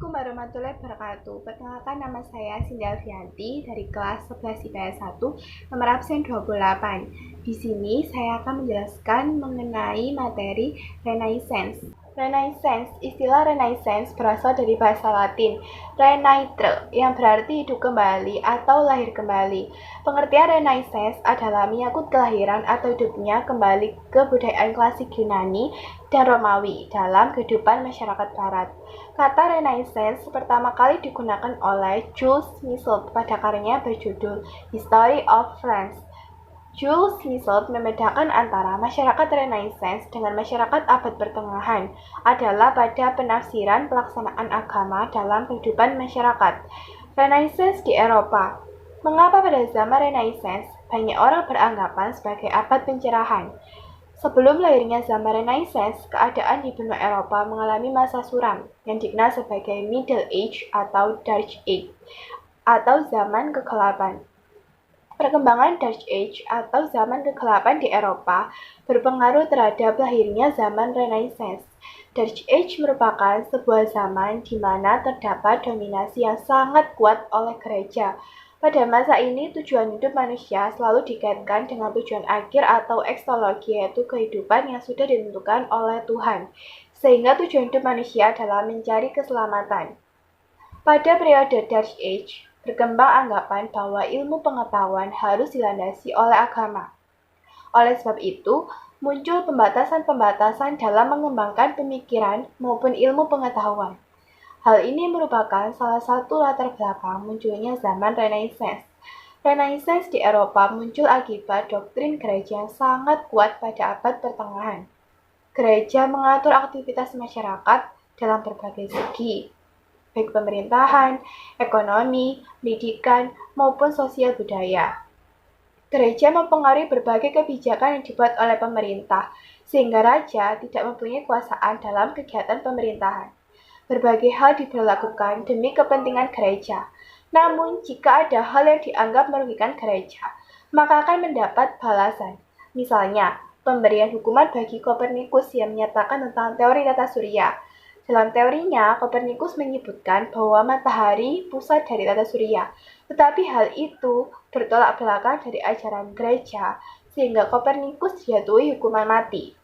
Assalamualaikum warahmatullahi wabarakatuh. Perkenalkan, nama saya Sinda Alfianti dari kelas 11 IPS 1, nomor absen 28. Di sini saya akan menjelaskan mengenai materi Renaissance. Renaissance, istilah Renaissance berasal dari bahasa Latin renaître, yang berarti hidup kembali atau lahir kembali. Pengertian Renaissance adalah menyangkut kelahiran atau hidupnya kembali kebudayaan klasik Yunani dan Romawi dalam kehidupan masyarakat Barat. Kata Renaissance pertama kali digunakan oleh Jules Michelet pada karyanya berjudul History of France. Jules Michelet membedakan antara masyarakat Renaissance dengan masyarakat abad pertengahan adalah pada penafsiran pelaksanaan agama dalam kehidupan masyarakat. Renaissance di Eropa. Mengapa pada zaman Renaissance banyak orang beranggapan sebagai abad pencerahan? Sebelum lahirnya zaman Renaissance, keadaan di benua Eropa mengalami masa suram yang dikenal sebagai Middle Age atau Dark Age atau zaman kegelapan. Perkembangan Dark Age atau zaman kegelapan di Eropa berpengaruh terhadap lahirnya zaman Renaissance. Dark Age merupakan sebuah zaman di mana terdapat dominasi yang sangat kuat oleh gereja. Pada masa ini, tujuan hidup manusia selalu dikaitkan dengan tujuan akhir atau ekstologi, yaitu kehidupan yang sudah ditentukan oleh Tuhan. Sehingga tujuan hidup manusia adalah mencari keselamatan. Pada periode Dark Age, berkembang anggapan bahwa ilmu pengetahuan harus dilandasi oleh agama. Oleh sebab itu, muncul pembatasan-pembatasan dalam mengembangkan pemikiran maupun ilmu pengetahuan. Hal ini merupakan salah satu latar belakang munculnya zaman Renaissance. Renaissance di Eropa muncul akibat doktrin gereja yang sangat kuat pada abad pertengahan. Gereja mengatur aktivitas masyarakat dalam berbagai segi, baik pemerintahan, ekonomi, pendidikan, maupun sosial budaya. Gereja mempengaruhi berbagai kebijakan yang dibuat oleh pemerintah, sehingga raja tidak mempunyai kekuasaan dalam kegiatan pemerintahan. Berbagai hal diberlakukan demi kepentingan gereja. Namun, jika ada hal yang dianggap merugikan gereja, maka akan mendapat balasan. Misalnya, pemberian hukuman bagi Kopernikus yang menyatakan tentang teori tata surya. Dalam teorinya, Kopernikus menyebutkan bahwa matahari pusat dari tata surya, tetapi hal itu bertolak belakang dari ajaran gereja, sehingga Kopernikus dijatuhi hukuman mati.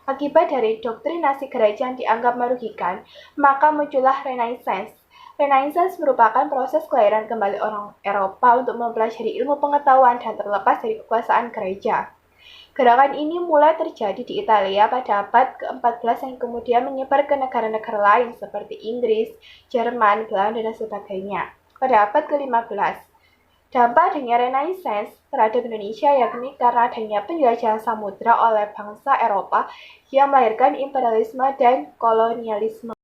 Akibat dari doktrinasi gereja yang dianggap merugikan, maka muncullah Renaissance. Renaissance merupakan proses kelahiran kembali orang Eropa untuk mempelajari ilmu pengetahuan dan terlepas dari kekuasaan gereja. Gerakan ini mulai terjadi di Italia pada abad ke-14 yang kemudian menyebar ke negara-negara lain seperti Inggris, Jerman, Belanda, dan sebagainya pada abad ke-15. Dampak adanya Renaissance terhadap Indonesia yakni karena adanya penjelajahan samudra oleh bangsa Eropa yang melahirkan imperialisme dan kolonialisme.